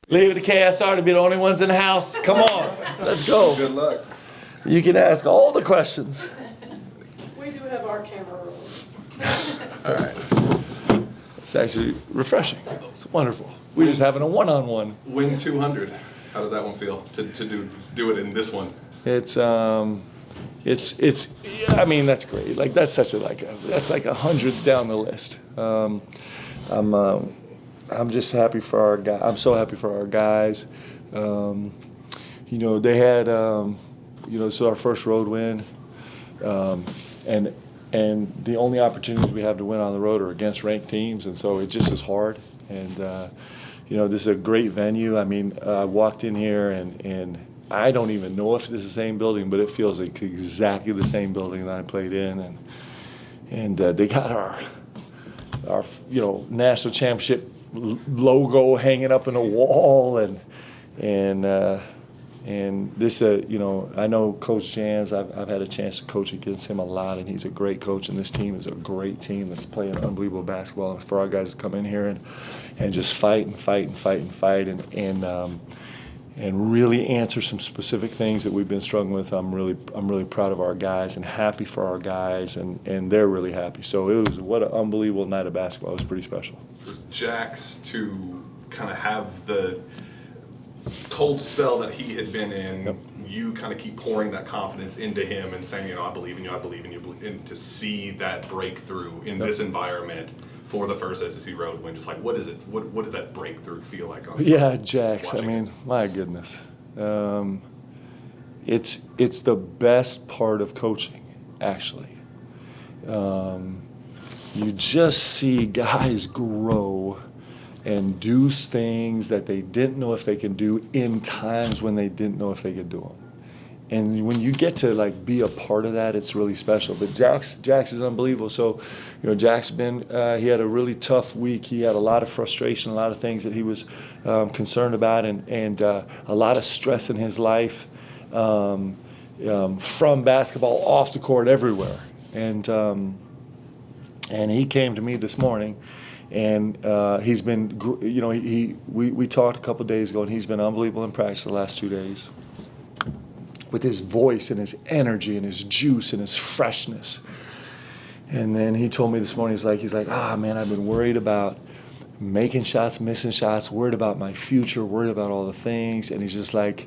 Leave it to KSR to be the only ones in the house. Come on, let's go. Good luck. You can ask all the questions. We do have our camera rolling. All right. It's actually refreshing. It's wonderful. We're just having a one-on-one. Win 200. How does that one feel to do it in this one? It's yeah, I mean, that's great. Like that's such that's like 100 down the list. I'm just happy for our guys. I'm so happy for our guys. You know, they had you know, this is our first road win, and the only opportunities we have to win on the road are against ranked teams, and so it just is hard. And you know, this is a great venue. I mean, I walked in here and I don't even know if this is the same building, but it feels like exactly the same building that I played in, and they got our you know, national championship logo hanging up in a wall, and this you know, I know Coach Jans. I've had a chance to coach against him a lot, and he's a great coach, and this team is a great team that's playing unbelievable basketball. And for our guys to come in here and just fight and really answer some specific things that we've been struggling with. I'm really proud of our guys and happy for our guys, and they're really happy. So what an unbelievable night of basketball. It was pretty special. For Jax to kind of have the cold spell that he had been in, Yep. you kind of keep pouring that confidence into him and saying, you know, I believe in you, and to see that breakthrough in this environment for the first SEC road win, just like what is it? What does that breakthrough feel like? Yeah, Jax. I watching mean, my goodness, it's the best part of coaching, actually. You just see guys grow and do things that they didn't know if they could do in times when they didn't know if they could do them. And when you get to like be a part of that, it's really special. But Jax is unbelievable. So, you know, Jack's been he had a really tough week. He had a lot of frustration, a lot of things that he was concerned about, and a lot of stress in his life from basketball, off the court, everywhere. And he came to me this morning. And he's been, you know, we talked a couple days ago, and he's been unbelievable in practice the last 2 days with his voice and his energy and his juice and his freshness. And then he told me this morning, he's like, man, I've been worried about making shots, missing shots, worried about my future, worried about all the things. And he's just like,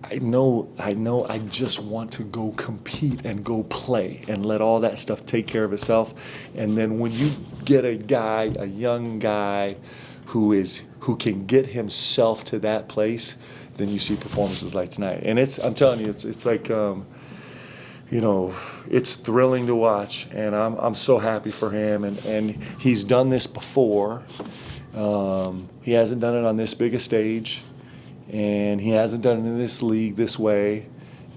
I know, I just want to go compete and go play and let all that stuff take care of itself. And then when you get a young guy who can get himself to that place, then you see performances like tonight. And I'm telling you, it's like, you know, it's thrilling to watch, and I'm so happy for him. And he's done this before. He hasn't done it on this big a stage, and he hasn't done it in this league this way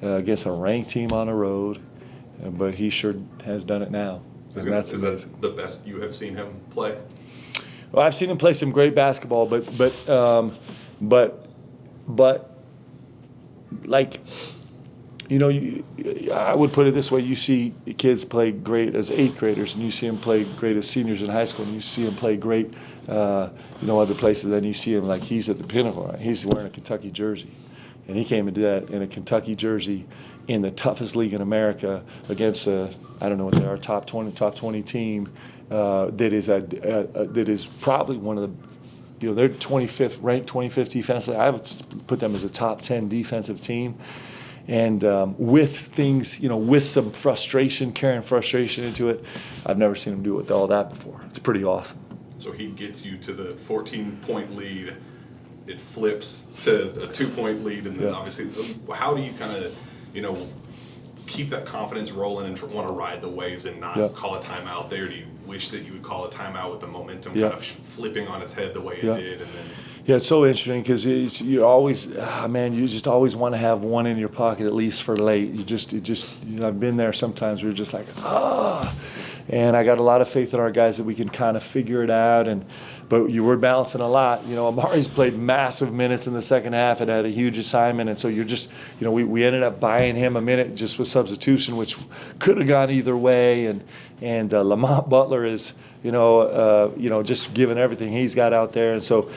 against a ranked team on the road. But he sure has done it now. Is that the best you have seen him play? Well, I've seen him play some great basketball, but like, you know, I would put it this way: you see kids play great as 8th graders, and you see them play great as seniors in high school, and you see them play great, you know, other places. Then you see him like he's at the pinnacle. Right? He's wearing a Kentucky jersey, and he came into that in a Kentucky jersey in the toughest league in America against I don't know what they are, top 20 team that is probably one of the, you know, they're 25th ranked 25th defensively. I would put them as a top 10 defensive team. And with things, you know, with some frustration, carrying frustration into it, I've never seen him do it with all that before. It's pretty awesome. So he gets you to the 14-point lead. It flips to a 2-point lead, and then obviously, how do you kind of, you know, keep that confidence rolling and want to ride the waves and not call a timeout there? Do you wish that you would call a timeout with the momentum kind of flipping on its head the way it did? And then yeah, it's so interesting because you always, man, you just always want to have one in your pocket at least for late. You know, I've been there sometimes where you're just like, And I got a lot of faith in our guys that we can kind of figure it out. But you were balancing a lot. Amari's played massive minutes in the second half and had a huge assignment. And so you're just, we ended up buying him a minute just with substitution, which could have gone either way. And Lamont Butler is, just giving everything he's got out there. And so,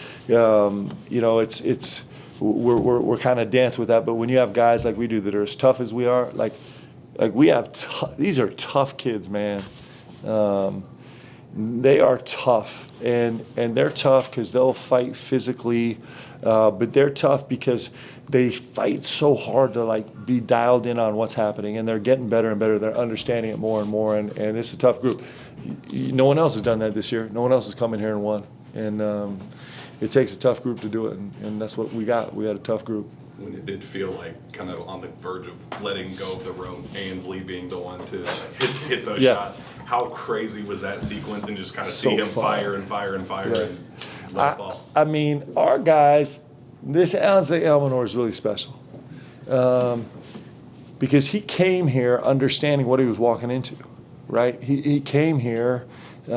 we're kind of dancing with that. But when you have guys like we do that are as tough as we are, like we have, these are tough kids, man. They are tough, and they're tough because they'll fight physically, but they're tough because they fight so hard to be dialed in on what's happening, and they're getting better and better. They're understanding it more and more, and it's a tough group. No one else has done that this year. No one else has come in here and won, and it takes a tough group to do it, and that's what we got. We had a tough group. When it did feel like kind of on the verge of letting go of the rope, Ainsley being the one to hit those shots. How crazy was that sequence, and just kind of see him fire and fire and fire and let it fall? I mean, our guys, this Ainsley Elmanor is really special because he came here understanding what he was walking into, right? He came here. He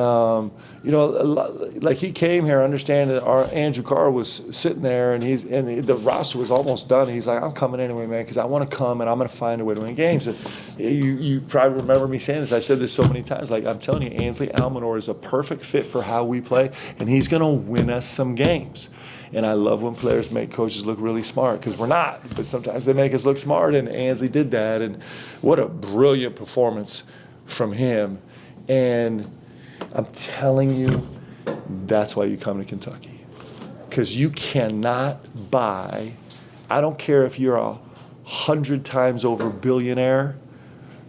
came here understanding that our Andrew Carr was sitting there, and the roster was almost done. He's like, I'm coming anyway, man, because I want to come and I'm going to find a way to win games. And you probably remember me saying this. I've said this so many times. I'm telling you, Ainsley Almanor is a perfect fit for how we play, and he's going to win us some games. And I love when players make coaches look really smart, because we're not, but sometimes they make us look smart, and Ainsley did that. And what a brilliant performance from him. And I'm telling you, that's why you come to Kentucky. Because you cannot buy, I don't care if you're 100 times over billionaire,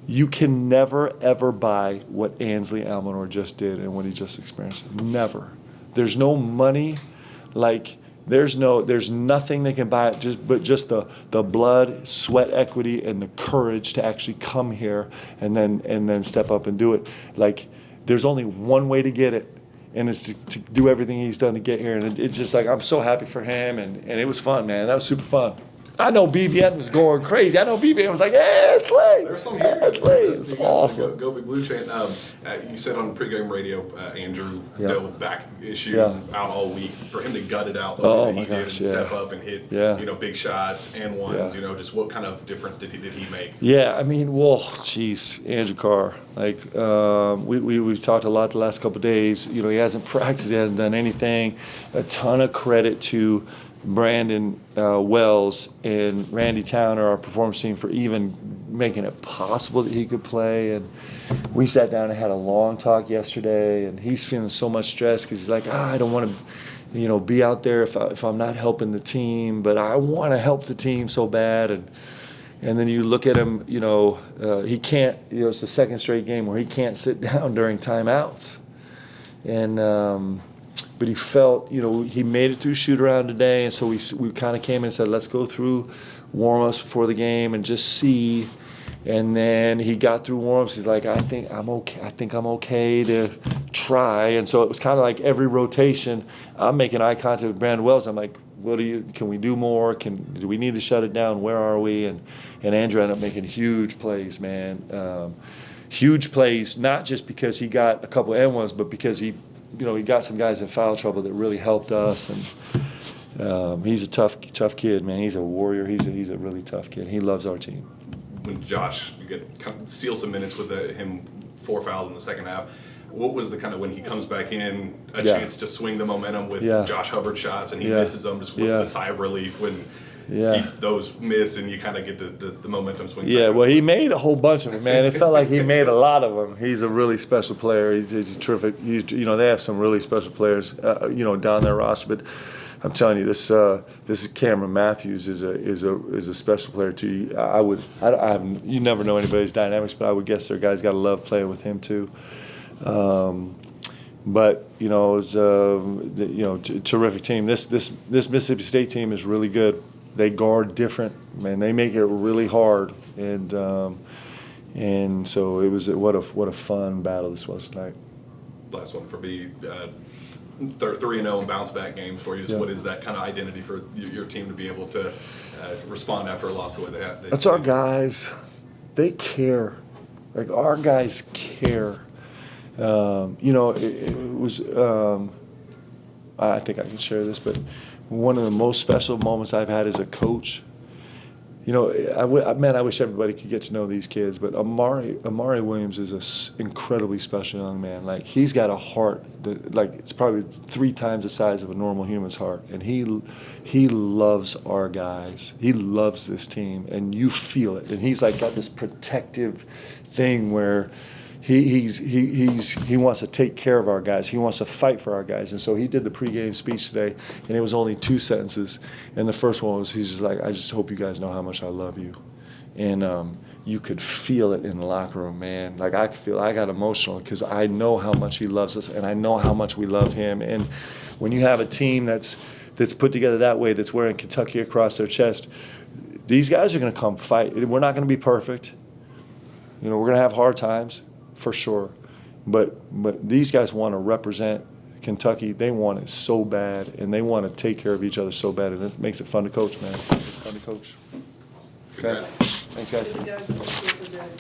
you can never, ever buy what Ainsley Almanor just did and what he just experienced. Never. There's no money, there's nothing they can buy but just the blood, sweat equity, and the courage to actually come here and then step up and do it. There's only one way to get it, and it's to do everything he's done to get here. And it's just I'm so happy for him, and it was fun, man. That was super fun. I know BBN was going crazy. I know BBN was like, hey, it's late. There's some here. It's late. It's awesome. Go Big Blue Chain. You said on pregame radio, Andrew dealt with back issues out all week. For him to gut it out the way that he did and step up and hit big shots and ones, just what kind of difference did he make? Yeah, I mean, Andrew Carr. We've talked a lot the last couple of days. He hasn't practiced. He hasn't done anything. A ton of credit to Brandon Wells and Randy Towner, our performance team, for even making it possible that he could play. And we sat down and had a long talk yesterday, and he's feeling so much stress because he's like, I don't want to, be out there if I'm not helping the team, but I want to help the team so bad. And then you look at him, he can't, it's the second straight game where he can't sit down during timeouts. And but he felt, he made it through shoot around today, and so we kind of came in and said, let's go through warm-ups before the game and just see. And then he got through warm-ups. He's like, I think I'm okay to try. And so it was kind of like every rotation, I'm making eye contact with Brandon Wells. I'm like, can we do more? Do we need to shut it down? Where are we? And Andrew ended up making huge plays, man. Huge plays, not just because he got a couple of N1s, but because he got some guys in foul trouble that really helped us. And he's a tough kid, man. He's a warrior. He's a really tough kid. He loves our team. When Josh steal some minutes with him 4 fouls in the second half, what was the kind of, when he comes back in, a chance to swing the momentum with Josh Hubbard shots and he misses them? Just what's the sigh of relief when those miss and you kind of get the momentum swing? Well, he made a whole bunch of them, man. It felt like he made a lot of them. He's a really special player. He's terrific. They have some really special players, down their roster. But I'm telling you, this is Cameron Matthews is a special player too. You never know anybody's dynamics, but I would guess their guys got to love playing with him too. But it was terrific team. This Mississippi State team is really good. They guard different, man. They make it really hard, and so it was what a fun battle this was tonight. Last one for me. 3-0 and bounce back games for you. What is that kind of identity for your team to be able to respond after a loss the way they have? That's our guys. They care. Our guys care. You know, it was, I think I can share this, but one of the most special moments I've had as a coach, you know, man, I wish everybody could get to know these kids, but Amari Williams is an incredibly special young man. Like, he's got a heart that, like, it's probably 3 times the size of a normal human's heart, and he loves our guys. He loves this team, and you feel it. And he's like got this protective thing where he wants to take care of our guys. He wants to fight for our guys. And so he did the pregame speech today, and it was only 2 sentences. And the first one was, he's just like, I just hope you guys know how much I love you. And you could feel it in the locker room, man. Like, I got emotional because I know how much he loves us, and I know how much we love him. And when you have a team that's put together that way, that's wearing Kentucky across their chest, these guys are going to come fight. We're not going to be perfect. You know, we're going to have hard times, for sure, but these guys want to represent Kentucky. They want it so bad, and they want to take care of each other so bad, and it makes it fun to coach, man. Fun to coach. Okay. Thanks, guys. Thank you guys.